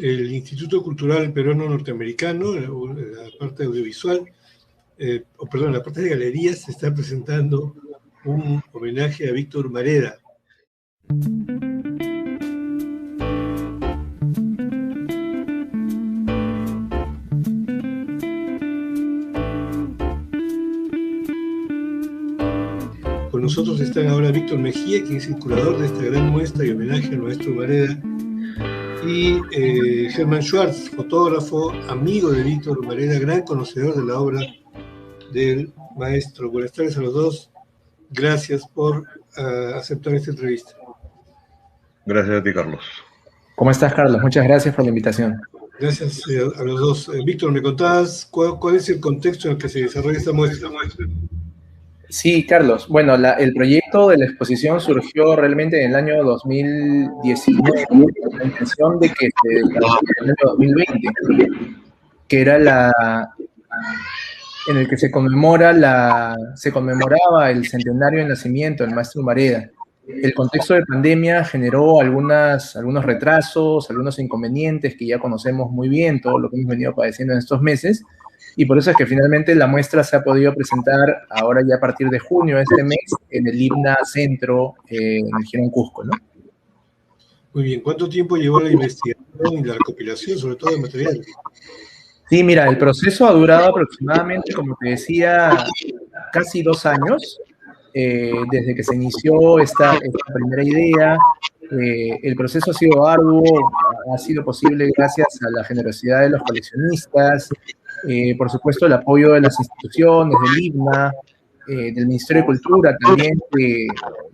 el Instituto Cultural Peruano Norteamericano, la parte audiovisual, la parte de galerías, se está presentando un homenaje a Víctor Mareda. Con nosotros están ahora Víctor Mejía, quien es el curador de esta gran muestra y homenaje al maestro Mareda, y Germán Schwartz, fotógrafo, amigo de Víctor Mareda, gran conocedor de la obra del maestro. Buenas tardes a los dos. Gracias por aceptar esta entrevista. Gracias a ti, Carlos. ¿Cómo estás, Carlos? Muchas gracias por la invitación. Gracias a los dos. Víctor, ¿me contabas cuál es el contexto en el que se desarrolla esta muestra? Sí, Carlos. Bueno, el proyecto de la exposición surgió realmente en el año 2019, con la intención de que se desarrollara en el año 2020, que era en el que se conmemoraba el centenario del nacimiento del maestro Mareda. El contexto de pandemia generó algunos retrasos, algunos inconvenientes que ya conocemos muy bien, todo lo que hemos venido padeciendo en estos meses, y por eso es que finalmente la muestra se ha podido presentar ahora ya a partir de junio de este mes en el IBNA Centro, en el Girón Cusco, ¿no? Muy bien. ¿Cuánto tiempo llevó la investigación y la recopilación, sobre todo de material? Sí, mira, el proceso ha durado aproximadamente, como te decía, casi 2 años, desde que se inició esta primera idea. El proceso ha sido arduo, ha sido posible gracias a la generosidad de los coleccionistas, por supuesto el apoyo de las instituciones, del IBNA, del Ministerio de Cultura también.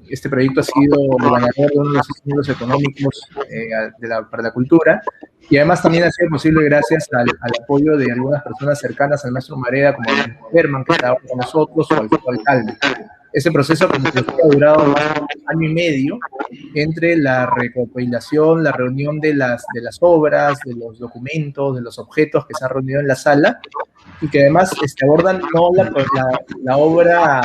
Este proyecto ha sido ganador de uno de los estímulos económicos para la cultura, y además también ha sido posible gracias al apoyo de algunas personas cercanas al maestro Mareda, como Germán, que está ahora con nosotros, o al alcalde. Ese proceso, como te decía, ha durado más de 1 año y medio, entre la recopilación, la reunión de las obras, de los documentos, de los objetos que se han reunido en la sala, y que además abordan no la obra,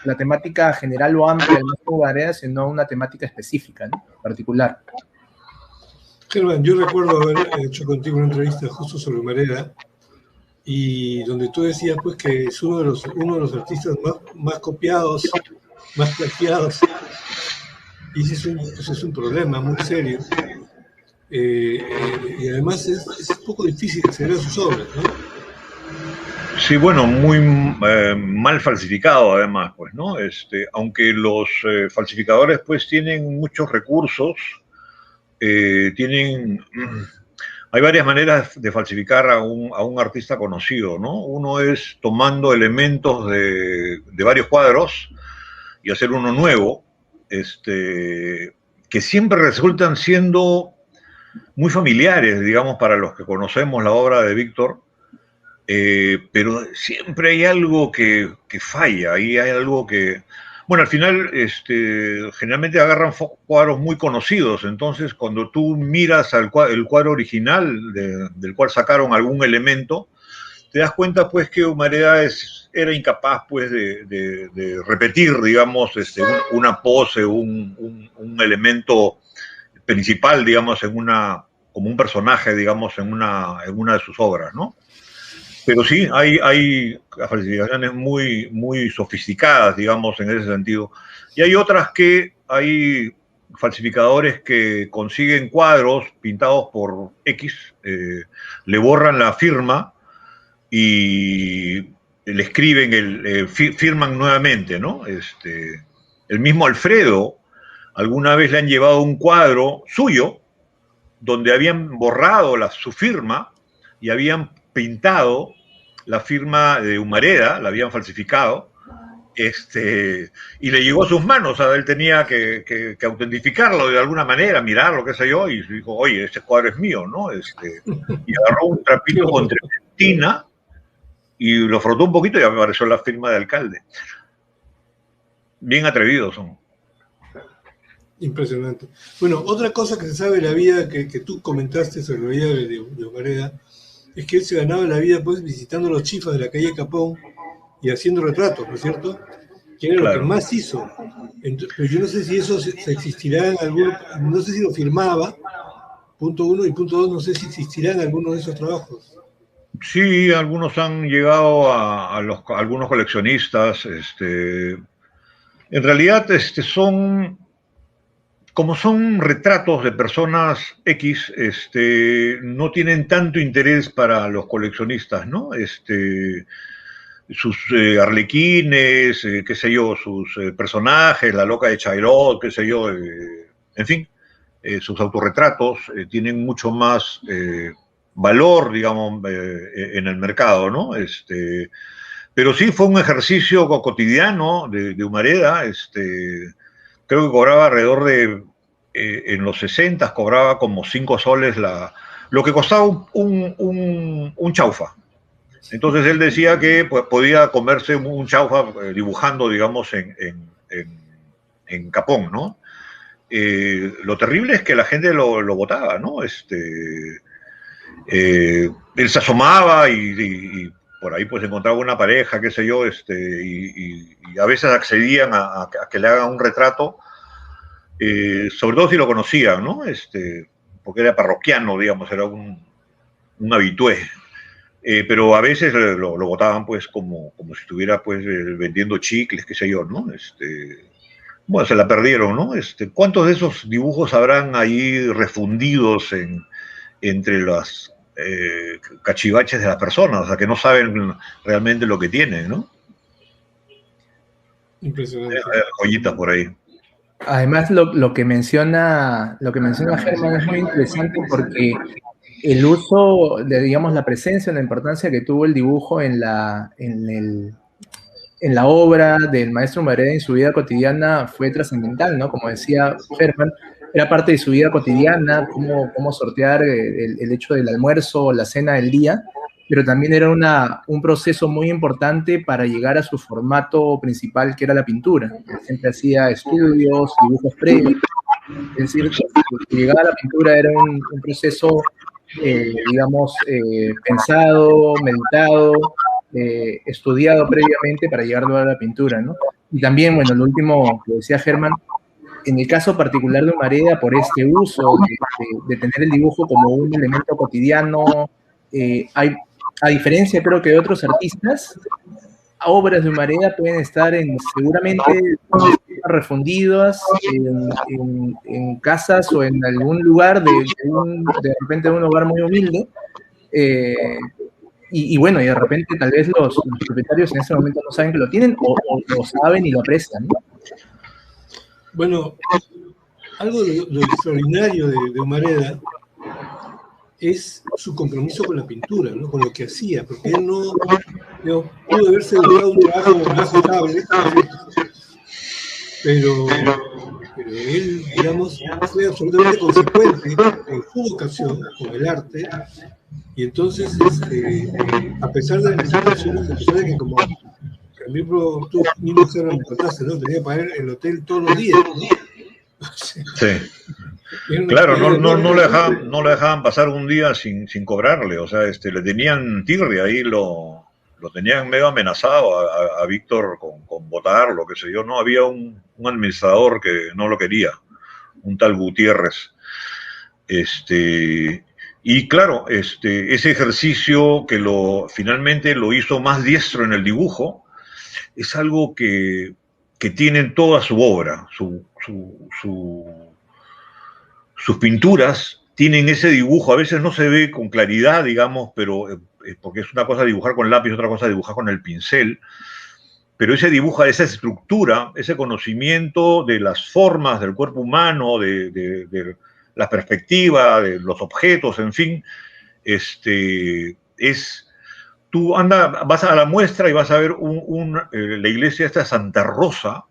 la temática general o amplia del maestro Mareda, sino una temática específica, ¿no? Particular. Germán, yo recuerdo haber hecho contigo una entrevista justo sobre Mareda, y donde tú decías pues que es uno de los artistas más copiados, más plagiados, y ese es un problema muy serio, y además es un poco difícil acceder a sus obras, ¿no? Sí, bueno, muy mal falsificado además, pues, ¿no? Aunque los falsificadores pues tienen muchos recursos, hay varias maneras de falsificar a un artista conocido, ¿no? Uno es tomando elementos de varios cuadros y hacer uno nuevo, que siempre resultan siendo muy familiares, digamos, para los que conocemos la obra de Víctor, pero siempre hay algo que falla, ahí hay algo que... Bueno, al final, generalmente agarran cuadros muy conocidos, entonces cuando tú miras el cuadro original del cual sacaron algún elemento, te das cuenta pues que Mareda era incapaz pues de repetir, digamos, una pose, un elemento principal, digamos, como un personaje, digamos, en una de sus obras, ¿no? Pero sí, hay falsificaciones muy, muy sofisticadas, digamos, en ese sentido. Y hay otras que hay falsificadores que consiguen cuadros pintados por X, le borran la firma y le escriben, firman nuevamente, ¿no? El mismo Alfredo, alguna vez le han llevado un cuadro suyo donde habían borrado su firma y habían pintado la firma de Humareda, la habían falsificado, y le llegó a sus manos, él tenía que autentificarlo de alguna manera, mirarlo, qué sé yo, y dijo, oye, este cuadro es mío, ¿no? Y agarró un trapito con trementina y lo frotó un poquito y apareció la firma de alcalde. Bien atrevidos son. Impresionante. Bueno, otra cosa que se sabe de la vida, que tú comentaste sobre la vida de Humareda, es que él se ganaba la vida pues visitando los chifas de la calle Capón y haciendo retratos, ¿no es cierto? Que era lo que más hizo. Pero yo no sé si eso se existirá en algún... No sé si lo firmaba, punto uno, y punto dos, no sé si existirán algunos de esos trabajos. Sí, algunos han llegado a algunos coleccionistas. En realidad, como son retratos de personas X, no tienen tanto interés para los coleccionistas, ¿no? Sus arlequines, qué sé yo, sus personajes, la loca de Chaillot, qué sé yo, en fin, sus autorretratos tienen mucho más valor, digamos, en el mercado, ¿no? Pero sí fue un ejercicio cotidiano de Humareda. Creo que cobraba alrededor de, en los 60 cobraba como 5 soles lo que costaba un chaufa. Entonces él decía que pues, podía comerse un chaufa dibujando, digamos, en Capón, ¿no? Lo terrible es que la gente lo votaba, ¿no? Él se asomaba y por ahí pues encontraba una pareja, qué sé yo, y a veces accedían a que le hagan un retrato, sobre todo si lo conocían, ¿no? Porque era parroquiano, digamos, era un habitué. Pero a veces lo votaban pues como si estuviera pues vendiendo chicles, qué sé yo, ¿no? Bueno, se la perdieron, ¿no? ¿Cuántos de esos dibujos habrán ahí refundidos entre las cachivaches de las personas, o sea, que no saben realmente lo que tienen, ¿no? Impresionante. Joyitas por ahí. Además, lo que menciona Germán es muy interesante porque el uso de, digamos, la presencia, la importancia que tuvo el dibujo en la obra del maestro Humareda en su vida cotidiana fue trascendental, ¿no? Como decía Germán, era parte de su vida cotidiana, cómo sortear el hecho del almuerzo, la cena del día, pero también era un proceso muy importante para llegar a su formato principal, que era la pintura. Él siempre hacía estudios, dibujos previos, es decir, que llegaba a la pintura era un proceso, digamos, pensado, meditado, estudiado previamente para llegarlo a la pintura, ¿no? Y también, bueno, lo último que decía Germán, en el caso particular de Humareda, por este uso de tener el dibujo como un elemento cotidiano, a diferencia creo que de otros artistas, obras de Humareda pueden estar seguramente refundidas en casas o en algún lugar de repente un hogar muy humilde. Y bueno, y de repente tal vez los propietarios en ese momento no saben que lo tienen o lo saben y lo aprecian, ¿no? Bueno, algo de lo extraordinario de Humareda es su compromiso con la pintura, ¿no? Con lo que hacía, porque él no pudo haberse buscado un trabajo más estable, pero él, digamos, fue absolutamente consecuente en su vocación con el arte, y entonces, a pesar de las limitaciones, a pesar de que, como también tú mismo me contaste, ¿no? Tenía que pagar el hotel todos los días, ¿no? Sí. Claro, no le dejaban pasar un día sin cobrarle, o sea, le tenían tirria ahí, lo tenían medio amenazado a Víctor con votarlo, qué sé yo, no, había un administrador que no lo quería, un tal Gutiérrez, y claro, ese ejercicio que finalmente lo hizo más diestro en el dibujo, es algo que tiene en toda su obra, sus pinturas tienen ese dibujo, a veces no se ve con claridad, digamos, pero porque es una cosa dibujar con lápiz, otra cosa dibujar con el pincel, pero ese dibuja esa estructura, ese conocimiento de las formas del cuerpo humano, de la perspectiva, de los objetos, en fin, tú vas a la muestra y vas a ver la iglesia esta de Santa Rosa,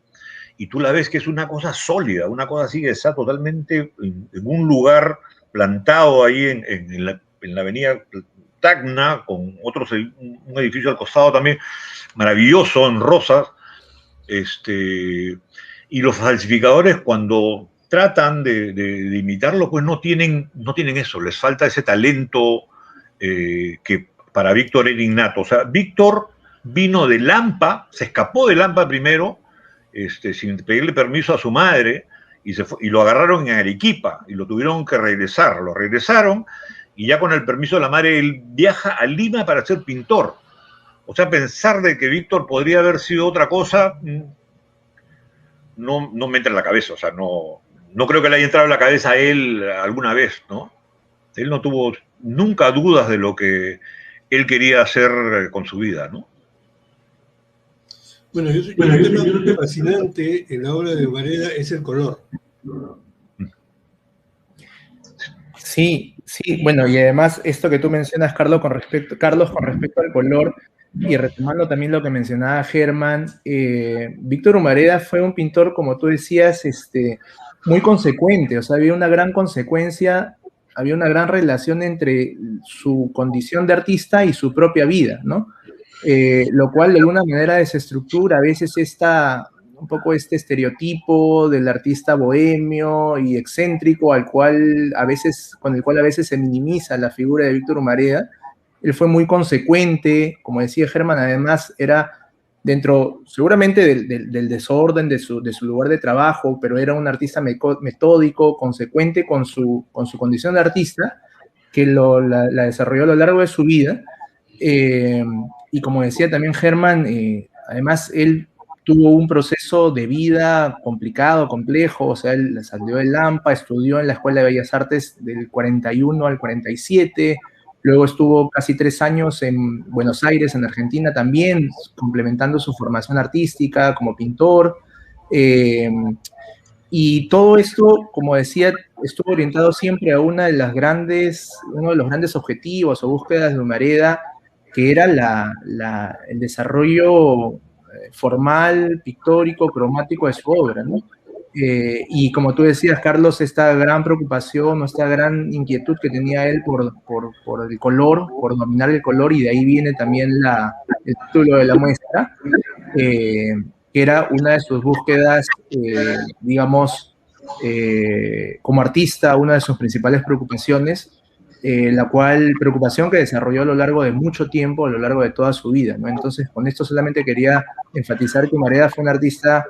y tú la ves que es una cosa sólida, una cosa así que está totalmente en un lugar plantado ahí en la avenida Tacna, con un edificio al costado también, maravilloso, en rosas, y los falsificadores cuando tratan de imitarlo, pues no tienen eso, les falta ese talento que para Víctor era innato. O sea, Víctor vino de Lampa, se escapó de Lampa primero, sin pedirle permiso a su madre, y lo agarraron en Arequipa y lo tuvieron que regresar. Lo regresaron y ya con el permiso de la madre él viaja a Lima para ser pintor. O sea, pensar de que Víctor podría haber sido otra cosa no me entra en la cabeza. O sea, no creo que le haya entrado en la cabeza a él alguna vez, ¿no? Él no tuvo nunca dudas de lo que él quería hacer con su vida, ¿no? Bueno, un tema muy fascinante en la obra de Varela es el color. Sí, sí, bueno, y además esto que tú mencionas, Carlos, con respecto al color, y retomando también lo que mencionaba Germán, Víctor Humareda fue un pintor, como tú decías, muy consecuente, o sea, había una gran consecuencia, había una gran relación entre su condición de artista y su propia vida, ¿no? Lo cual de alguna manera desestructura a veces un poco este estereotipo del artista bohemio y excéntrico con el cual a veces se minimiza la figura de Víctor Humareda. Él fue muy consecuente, como decía Germán, además era dentro seguramente del desorden de su lugar de trabajo, pero era un artista metódico, consecuente con su condición de artista, que la desarrolló a lo largo de su vida. Y como decía también Germán, además él tuvo un proceso de vida complicado, complejo, o sea, él salió del Lampa, estudió en la Escuela de Bellas Artes del 41 al 47, luego estuvo casi 3 años en Buenos Aires, en Argentina también, complementando su formación artística como pintor, y todo esto, como decía, estuvo orientado siempre a uno de los grandes objetivos o búsquedas de Humareda, que era el desarrollo formal, pictórico, cromático de su obra, ¿no? Y como tú decías, Carlos, esta gran preocupación, esta gran inquietud que tenía él por el color, por dominar el color, y de ahí viene también el título de la muestra, que era una de sus búsquedas, digamos, como artista, una de sus principales preocupaciones, preocupación que desarrolló a lo largo de mucho tiempo, a lo largo de toda su vida, ¿no? Entonces, con esto solamente quería enfatizar que Humareda fue un artista,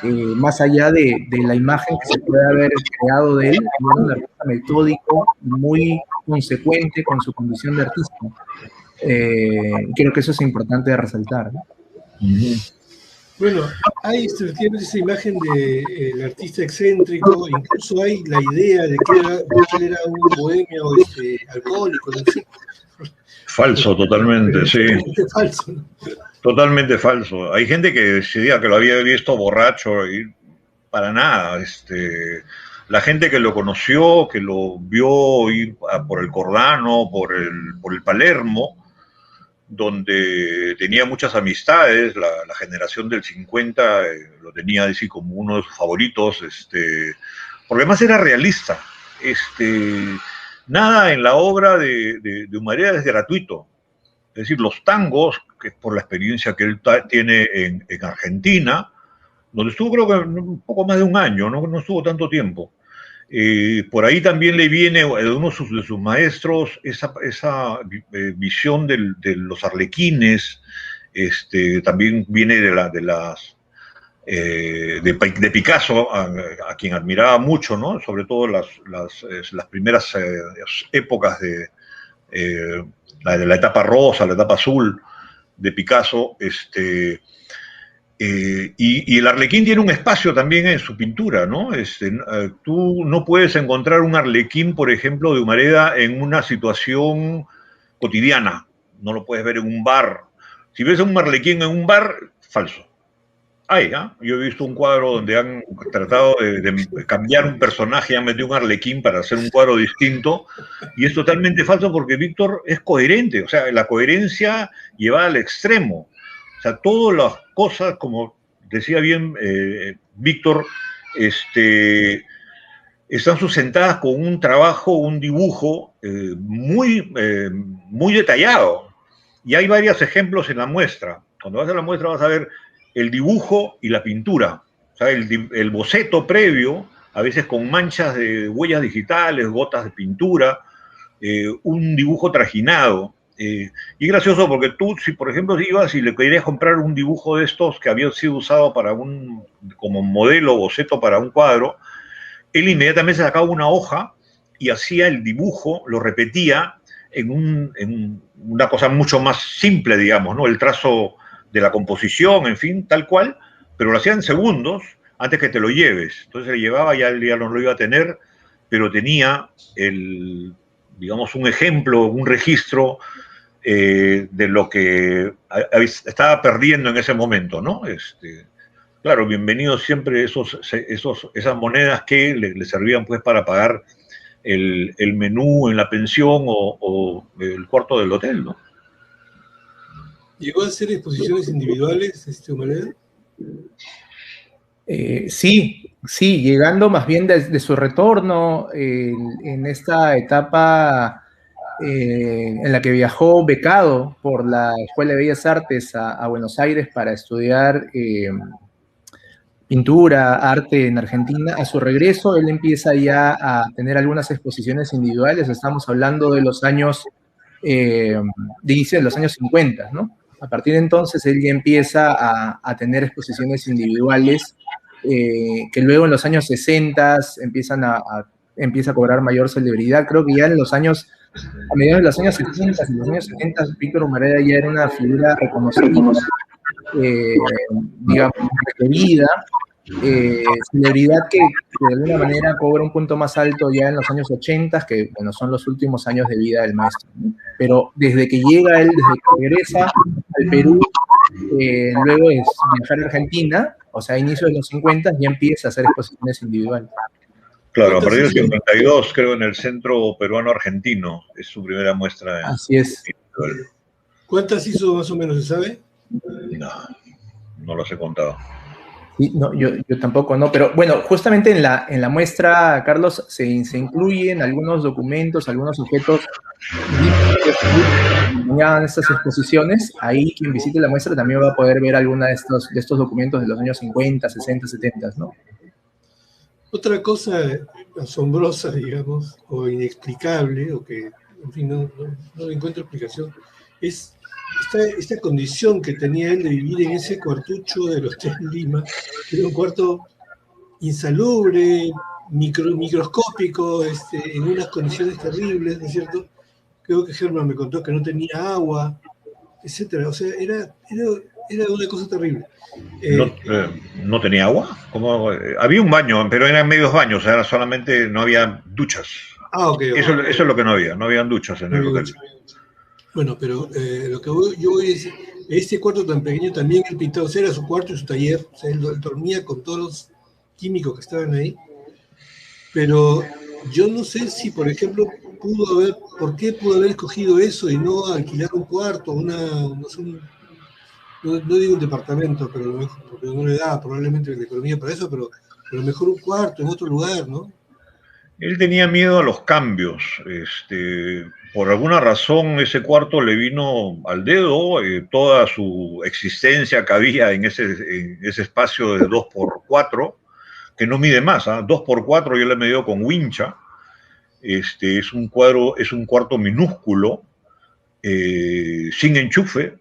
más allá de la imagen que se puede haber creado de él, era un artista metódico, muy consecuente con su condición de artista. Creo que eso es importante de resaltar, ¿no? Bueno, hay efectivamente esa imagen del artista excéntrico, incluso hay la idea de que él era un bohemio alcohólico, ¿no? Falso, totalmente, sí. Totalmente falso, ¿no? Totalmente falso. Hay gente que decía que lo había visto borracho y para nada. La gente que lo conoció, que lo vio ir por el Cordano, por el Palermo, donde tenía muchas amistades, la generación del 50 lo tenía así como uno de sus favoritos, porque además era realista. Nada en la obra de Humareda es gratuito. Es decir, los tangos, que es por la experiencia que él tiene en Argentina, donde estuvo creo que un poco más de un año, no estuvo tanto tiempo. Por ahí también le viene de uno de sus maestros esa visión de los arlequines, también viene de Picasso, a quien admiraba mucho, ¿no? Sobre todo las primeras épocas de la etapa rosa, la etapa azul de Picasso, y el arlequín tiene un espacio también en su pintura, ¿no? Tú no puedes encontrar un arlequín, por ejemplo, de Humareda en una situación cotidiana. No lo puedes ver en un bar. Si ves un arlequín en un bar, falso. Yo he visto un cuadro donde han tratado de cambiar un personaje y han metido un arlequín para hacer un cuadro distinto, y es totalmente falso porque Víctor es coherente, o sea, la coherencia llevada al extremo. O sea, todas las cosas, como decía bien Víctor, están sustentadas con un trabajo, un dibujo muy detallado. Y hay varios ejemplos en la muestra. Cuando vas a la muestra vas a ver el dibujo y la pintura. O sea, el boceto previo, a veces con manchas de huellas digitales, gotas de pintura, un dibujo trajinado. Y gracioso porque tú, si por ejemplo ibas y le querías comprar un dibujo de estos que había sido usado como modelo, boceto para un cuadro, él inmediatamente sacaba una hoja y hacía el dibujo, lo repetía en una cosa mucho más simple, digamos, ¿no? El trazo de la composición, en fin, tal cual, pero lo hacía en segundos antes que te lo lleves. Entonces le llevaba, ya no lo iba a tener, pero tenía digamos, un ejemplo, un registro de lo que estaba perdiendo en ese momento, ¿no? Claro, bienvenidos siempre esas monedas que le servían pues para pagar el menú en la pensión o el cuarto del hotel, ¿no? ¿Llegó a hacer exposiciones individuales, Humareda? Sí, sí, llegando más bien de su retorno en esta etapa en la que viajó becado por la Escuela de Bellas Artes a Buenos Aires para estudiar pintura, arte en Argentina. A su regreso, él empieza ya a tener algunas exposiciones individuales. Estamos hablando de los años, de inicio de los años 50, ¿no? A partir de entonces, él ya empieza a tener exposiciones individuales que luego en los años 60 empieza a cobrar mayor celebridad. Creo que ya en los años, a mediados de los años 60 y los años 70, Víctor Humareda ya era una figura reconocida, digamos, requerida, celebridad que de alguna manera cobra un punto más alto ya en los años 80, que bueno, son los últimos años de vida del maestro, ¿no? Pero desde que llega él, desde que regresa al Perú, luego es viajar a Argentina, o sea, a inicios de los 50 ya empieza a hacer exposiciones individuales. Claro, a partir del 52, creo, en el Centro Peruano Argentino, es su primera muestra. Así es. ¿Cuántas hizo más o menos, se sabe? No las he contado. Sí, no, yo tampoco, no, pero bueno, justamente en la muestra, Carlos, se incluyen algunos documentos, algunos objetos que acompañaban estas exposiciones. Ahí quien visite la muestra también va a poder ver alguna de estos documentos de los años 50, 60, 70, ¿no? Otra cosa asombrosa, digamos, o inexplicable, o que, en fin, no encuentro explicación, es esta condición que tenía él de vivir en ese cuartucho del Hotel Lima, que era un cuarto insalubre, microscópico, en unas condiciones terribles, ¿no es cierto? Creo que Germán me contó que no tenía agua, etcétera. O sea, era una cosa terrible. ¿No tenía agua? Había un baño, pero eran medios baños, era solamente, no había duchas. Okay. Eso es lo que no habían duchas en el hotel. Bueno, pero lo que yo voy a decir, este cuarto tan pequeño también él pintaba, o sea, era su cuarto y su taller, o sea, él dormía con todos los químicos que estaban ahí, pero yo no sé si, por ejemplo, ¿por qué pudo haber escogido eso y no alquilar un cuarto, no digo un departamento, pero porque no le da probablemente la economía para eso, pero mejor un cuarto en otro lugar, ¿no? Él tenía miedo a los cambios. Por alguna razón ese cuarto le vino al dedo, toda su existencia cabía en ese espacio de 2x4, que no mide más, 2x4 yo le he medido con wincha. Es un cuarto minúsculo, sin enchufe.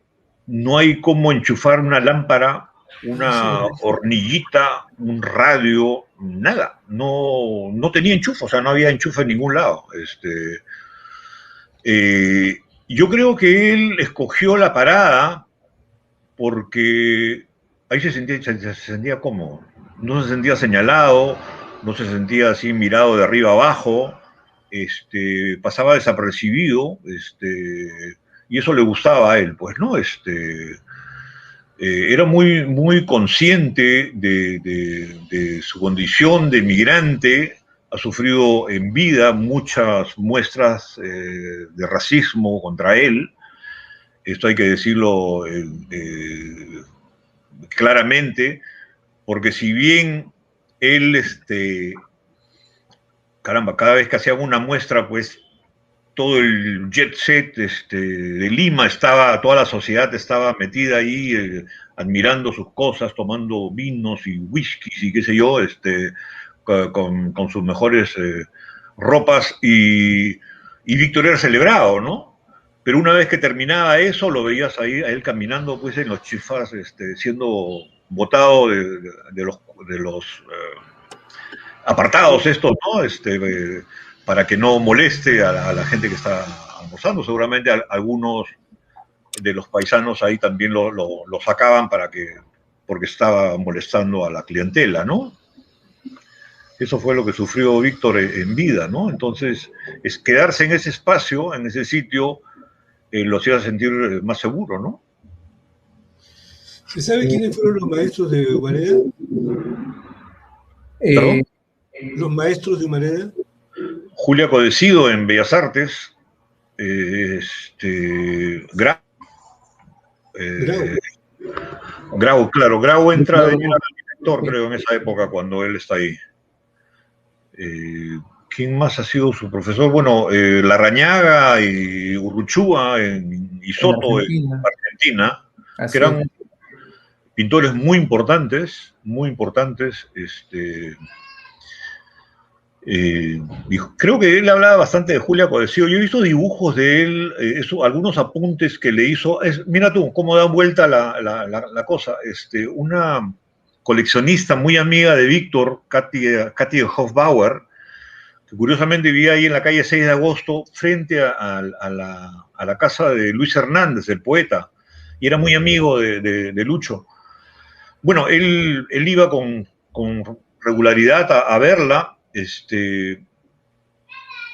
No hay cómo enchufar una lámpara, una hornilla, un radio, nada. No tenía enchufe, o sea, no había enchufe en ningún lado. Yo creo que él escogió la parada porque ahí se sentía cómodo. No se sentía señalado, no se sentía así mirado de arriba abajo, pasaba desapercibido, y eso le gustaba a él, pues, ¿no? Era muy, muy consciente de su condición de migrante, ha sufrido en vida muchas muestras de racismo contra él, esto hay que decirlo claramente, porque si bien él, cada vez que hacía una muestra, pues todo el jet set de Lima toda la sociedad estaba metida ahí, admirando sus cosas, tomando vinos y whiskies y qué sé yo, con sus mejores ropas, y Víctor era celebrado, ¿no? Pero una vez que terminaba eso, lo veías ahí a él caminando pues en los chifas, siendo botado de los apartados estos, ¿no? Para que no moleste a la gente que está almorzando. Seguramente algunos de los paisanos ahí también lo sacaban porque estaba molestando a la clientela, ¿no? Eso fue lo que sufrió Víctor en vida, ¿no? Entonces, es quedarse en ese espacio, en ese sitio, lo hacía sentir más seguro, ¿no? ¿Se sabe quiénes fueron los maestros de Humareda? ¿Perdón? Los maestros de Humareda. Julia Codecido en Bellas Artes, Grau, claro, Grau entra de director, creo, en esa época cuando él está ahí. ¿Quién más ha sido su profesor? Bueno, Larrañaga y Urruchúa y Soto en Argentina, que eran pintores muy importantes, muy importantes. Creo que él hablaba bastante de Julia Codecido. Yo he visto dibujos de él, algunos apuntes que le hizo. Mira tú cómo da vuelta la cosa. Una coleccionista muy amiga de Víctor, Katy Hofbauer, que curiosamente vivía ahí en la calle 6 de Agosto, frente a la casa de Luis Hernández, el poeta, y era muy amigo de Lucho. Bueno, él iba con regularidad a verla,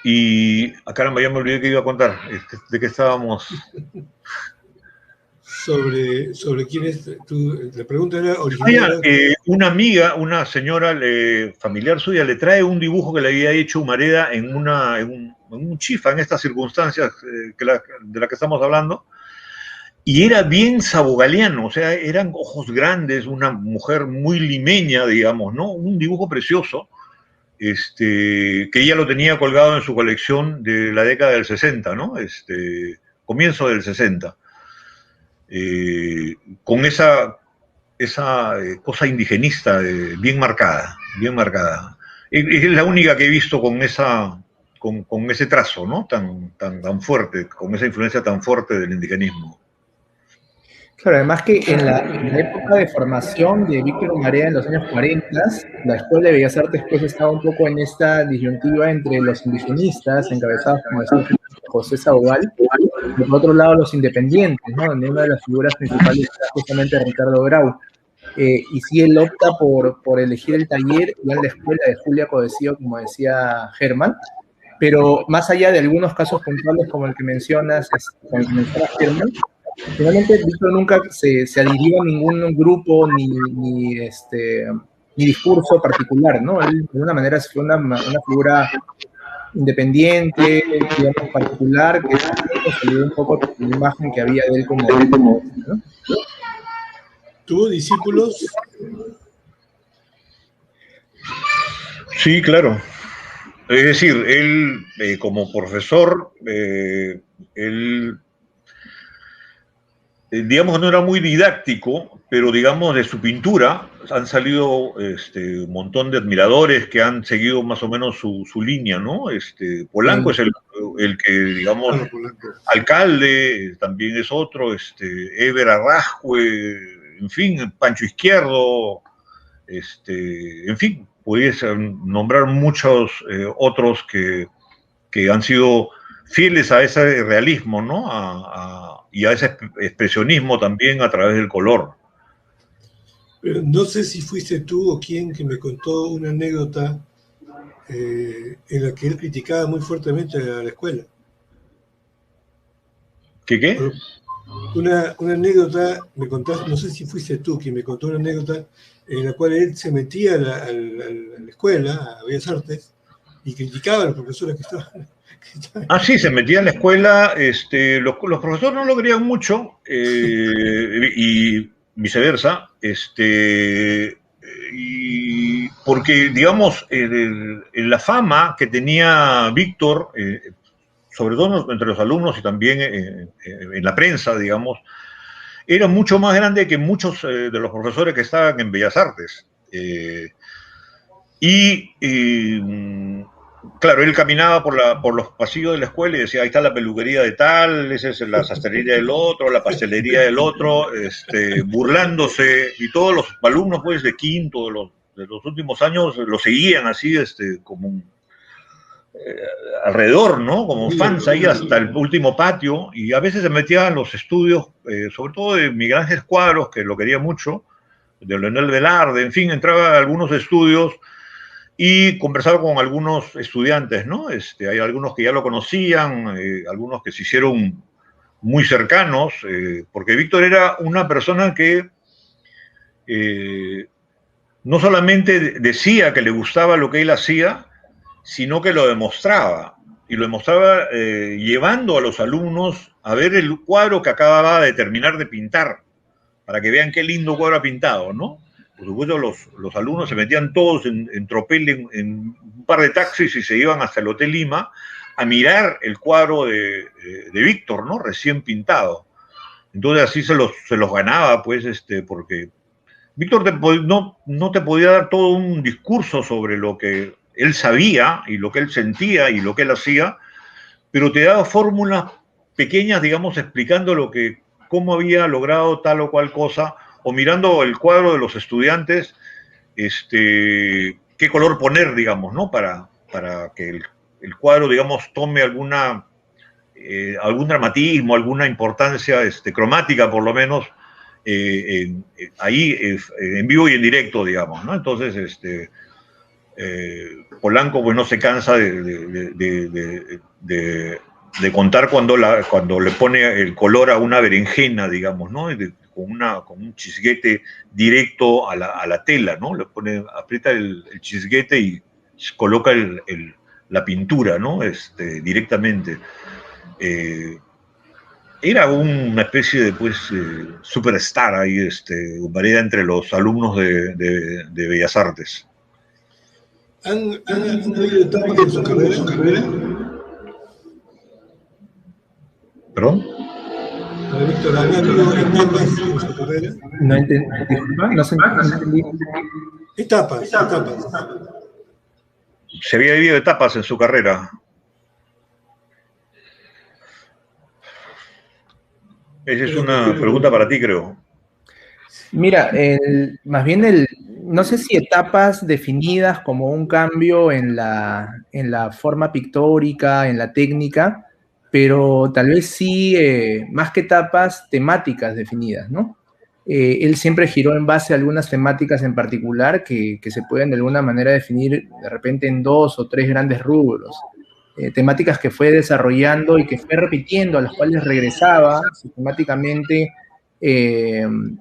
y caramba, ya me olvidé que iba a contar, de qué estábamos. Sobre quién es, la pregunta era original. Una amiga, una señora familiar suya, le trae un dibujo que le había hecho Humareda en un chifa, en estas circunstancias de la que estamos hablando, y era bien sabogaliano, o sea, eran ojos grandes, una mujer muy limeña, digamos, ¿no? Un dibujo precioso, que ella lo tenía colgado en su colección de la década del 60, ¿no? Comienzo del 60. Con esa cosa indigenista bien marcada, bien marcada. Es la única que he visto con ese trazo, ¿no? Tan fuerte, con esa influencia tan fuerte del indigenismo. Claro, además que en la época de formación de Víctor Humareda en los años 40, la Escuela de Bellas Artes pues estaba un poco en esta disyuntiva entre los indigenistas, encabezados, como decía José Sabogal, y por otro lado los independientes, ¿no? Donde una de las figuras principales era justamente Ricardo Grau. Y si él opta por elegir el taller y en la escuela de Julia Codecido, como decía Germán, pero más allá de algunos casos puntuales como el que mencionas, Germán, finalmente Víctor nunca se adhirió a ningún grupo ni discurso particular, ¿no? Él de alguna manera fue una figura independiente, digamos, particular, que consolidó un poco la imagen que había de él como ¿no? ¿Tuvo discípulos? Sí, claro. Es decir, él como profesor, él digamos, no era muy didáctico, pero digamos de su pintura han salido un montón de admiradores que han seguido más o menos su línea, ¿no? Polanco es el que, digamos, alcalde, también es otro, Eber Arrascue, en fin, Pancho Izquierdo, en fin, pudiese nombrar muchos otros que han sido fieles a ese realismo, ¿no? Y a ese expresionismo también a través del color. Pero no sé si fuiste tú o quién que me contó una anécdota en la que él criticaba muy fuertemente a la escuela. ¿Qué? Una anécdota, me contaste, no sé si fuiste tú quien me contó una anécdota en la cual él se metía a la escuela, a Bellas Artes, y criticaba a los profesores que estaban. Sí, se metía en la escuela, los profesores no lo querían mucho, y viceversa, y porque, digamos, la fama que tenía Víctor, sobre todo entre los alumnos y también en la prensa, digamos, era mucho más grande que muchos de los profesores que estaban en Bellas Artes. Claro, él caminaba por los pasillos de la escuela y decía, ahí está la peluquería de tal, esa es la sastrería del otro, la pastelería del otro, burlándose, y todos los alumnos pues de quinto, los últimos años lo seguían así, como alrededor, ¿no? Como fans ahí hasta el último patio, y a veces se metía en los estudios, sobre todo de Miguel Ángel Cuadros, que lo quería mucho, de Leonel Velarde, en fin, entraba a algunos estudios y conversaba con algunos estudiantes, ¿no? Hay algunos que ya lo conocían, algunos que se hicieron muy cercanos, porque Víctor era una persona que no solamente decía que le gustaba lo que él hacía, sino que lo demostraba. Y lo demostraba llevando a los alumnos a ver el cuadro que acababa de terminar de pintar, para que vean qué lindo cuadro ha pintado, ¿no? Por supuesto, los alumnos se metían todos en tropel, en un par de taxis y se iban hasta el Hotel Lima a mirar el cuadro de Víctor, ¿no? Recién pintado. Entonces así se los ganaba, pues, porque Víctor no te podía dar todo un discurso sobre lo que él sabía y lo que él sentía y lo que él hacía, pero te daba fórmulas pequeñas, digamos, explicando cómo había logrado tal o cual cosa, o mirando el cuadro de los estudiantes, qué color poner, digamos, ¿no? Para que el cuadro, digamos, tome algún dramatismo, alguna importancia cromática, por lo menos, ahí en vivo y en directo, digamos, ¿no? Entonces, Polanco pues no se cansa de contar cuando le pone el color a una berenjena, digamos, ¿no? Con un chisguete directo a la tela, ¿no? Aprieta el chisguete y coloca la pintura, ¿no? Directamente. Era una especie de, pues, superstar ahí, Varela, entre los alumnos de Bellas Artes. ¿Han habido etapas en su carrera? ¿Perdón? Víctor, ¿han habido etapas en su carrera? No entendí. Etapas. Se había vivido etapas en su carrera. Esa es una pregunta para ti, creo. Mira, más bien no sé si etapas definidas como un cambio en la forma pictórica, en la técnica, pero tal vez sí, más que etapas, temáticas definidas, ¿no? Él siempre giró en base a algunas temáticas en particular que se pueden de alguna manera definir de repente en 2 o 3 grandes rubros. Temáticas que fue desarrollando y que fue repitiendo, a las cuales regresaba sistemáticamente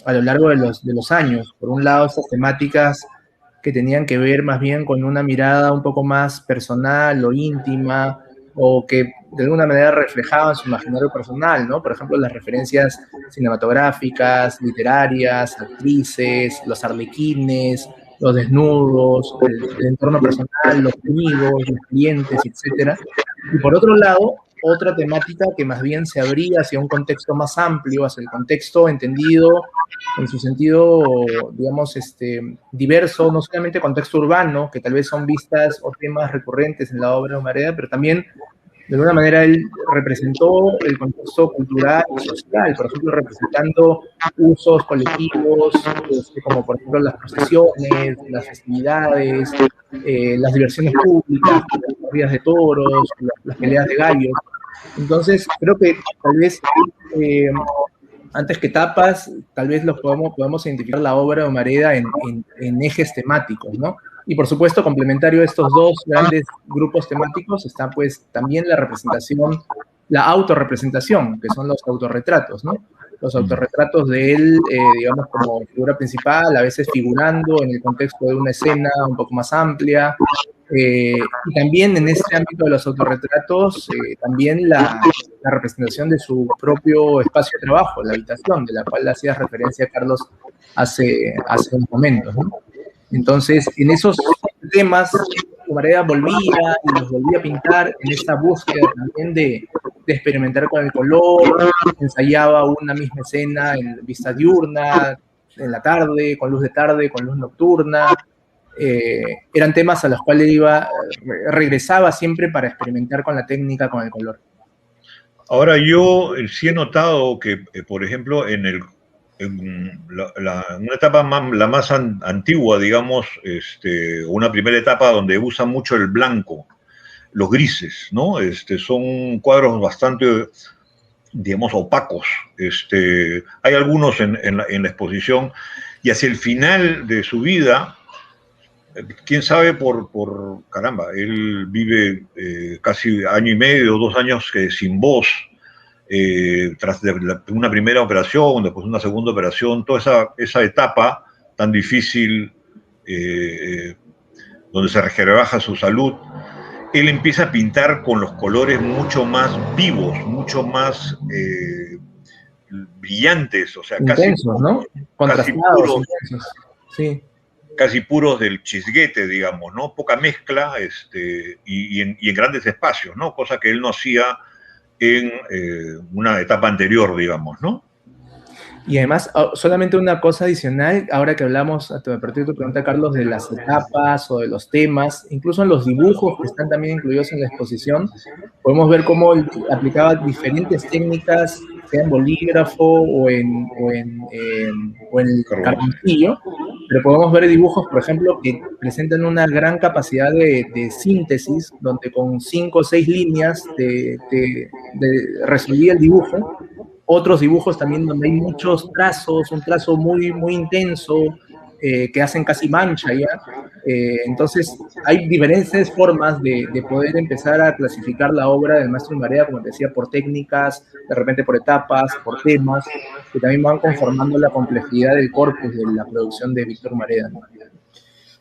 a lo largo de los años. Por un lado, estas temáticas que tenían que ver más bien con una mirada un poco más personal o íntima, o que de alguna manera reflejaban su imaginario personal, ¿no? Por ejemplo, las referencias cinematográficas, literarias, actrices, los arlequines, los desnudos, el entorno personal, los amigos, los clientes, etc. Y por otro lado, otra temática que más bien se abría hacia un contexto más amplio, hacia el contexto entendido en su sentido, digamos, diverso, no solamente contexto urbano, que tal vez son vistas o temas recurrentes en la obra de Humareda, pero también, de alguna manera, él representó el contexto cultural y social, por ejemplo, representando usos colectivos, como por ejemplo las procesiones, las festividades, las diversiones públicas, las corridas de toros, las peleas de gallos. Entonces, creo que tal vez, antes que etapas, tal vez podemos identificar la obra de Humareda en ejes temáticos, ¿no? Y por supuesto, complementario a estos dos grandes grupos temáticos está pues también la representación, la autorrepresentación, que son los autorretratos, ¿no? Los autorretratos de él, digamos, como figura principal, a veces figurando en el contexto de una escena un poco más amplia. Y también en este ámbito de los autorretratos, también la representación de su propio espacio de trabajo, la habitación, de la cual hacía referencia Carlos hace unos momentos, ¿no? Entonces, en esos temas, Humareda volvía y los volvía a pintar en esta búsqueda también de experimentar con el color, ensayaba una misma escena en vista diurna, en la tarde, con luz nocturna. Eran temas a los cuales regresaba siempre para experimentar con la técnica, con el color. Ahora, yo sí he notado que, por ejemplo, en el una etapa la más antigua, digamos, una primera etapa donde usa mucho el blanco, los grises, ¿no? Son cuadros bastante, digamos, opacos. Hay algunos en la exposición, y hacia el final de su vida, quién sabe, caramba, él vive casi año y medio, 2 años sin voz, tras una primera operación, después una segunda operación, toda esa etapa tan difícil, donde se rebaja su salud, él empieza a pintar con los colores mucho más vivos, mucho más brillantes, o sea, intensos, ¿no? Contrastados, intensos. Sí. Casi puros del chisguete, digamos, ¿no? Poca mezcla, y en grandes espacios, ¿no? Cosa que él no hacía en una etapa anterior, digamos, ¿no? Y además, solamente una cosa adicional, ahora que hablamos, a partir de tu pregunta, Carlos, de las etapas o de los temas, incluso en los dibujos que están también incluidos en la exposición, podemos ver cómo aplicaba diferentes técnicas, sea en bolígrafo o en carboncillo, pero podemos ver dibujos, por ejemplo, que presentan una gran capacidad de síntesis, donde con 5 o 6 líneas resolvía el dibujo. Otros dibujos también donde hay muchos trazos, un trazo muy, muy intenso, que hacen casi mancha ya. Entonces, hay diferentes formas de poder empezar a clasificar la obra del maestro Marea, como te decía, por técnicas, de repente por etapas, por temas, que también van conformando la complejidad del corpus de la producción de Víctor Marea, ¿no?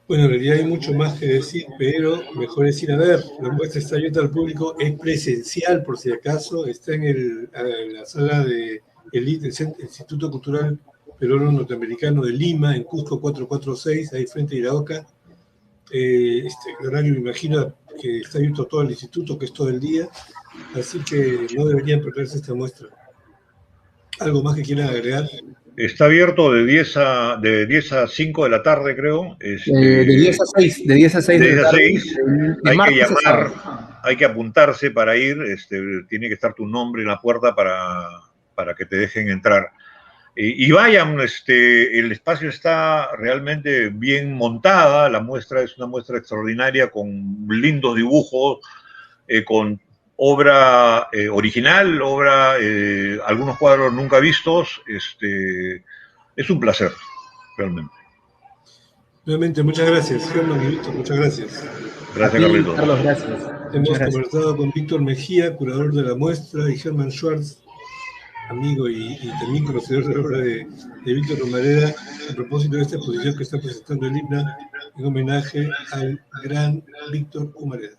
Bueno, en realidad hay mucho más que decir, pero mejor es ir a ver. La muestra está abierta al público, es presencial por si acaso, está en la sala del Instituto Cultural Peruano Norteamericano de Lima, en Cusco 446, ahí frente a Iraoka. El horario me imagino que está abierto todo el instituto, que es todo el día, así que no deberían perderse esta muestra. ¿Algo más que quieran agregar? Está abierto de 10 a 5 de la tarde, creo. De 10 a 6. De 10 a 6 de la tarde. 6. Hay que llamar, hay que apuntarse para ir. Tiene que estar tu nombre en la puerta para que te dejen entrar. Y vayan, el espacio está realmente bien montada. La muestra es una muestra extraordinaria, con lindos dibujos, con obra original, algunos cuadros nunca vistos. Es un placer, realmente. Nuevamente, muchas gracias, Germán y Víctor, muchas gracias. Gracias, Carlitos. Carlos, gracias. Hemos conversado con Víctor Mejía, curador de la muestra, y Germán Schwartz, amigo y también conocedor de la obra de Víctor Romareda, a propósito de esta exposición que está presentando el IPNA en homenaje al gran Víctor Romareda.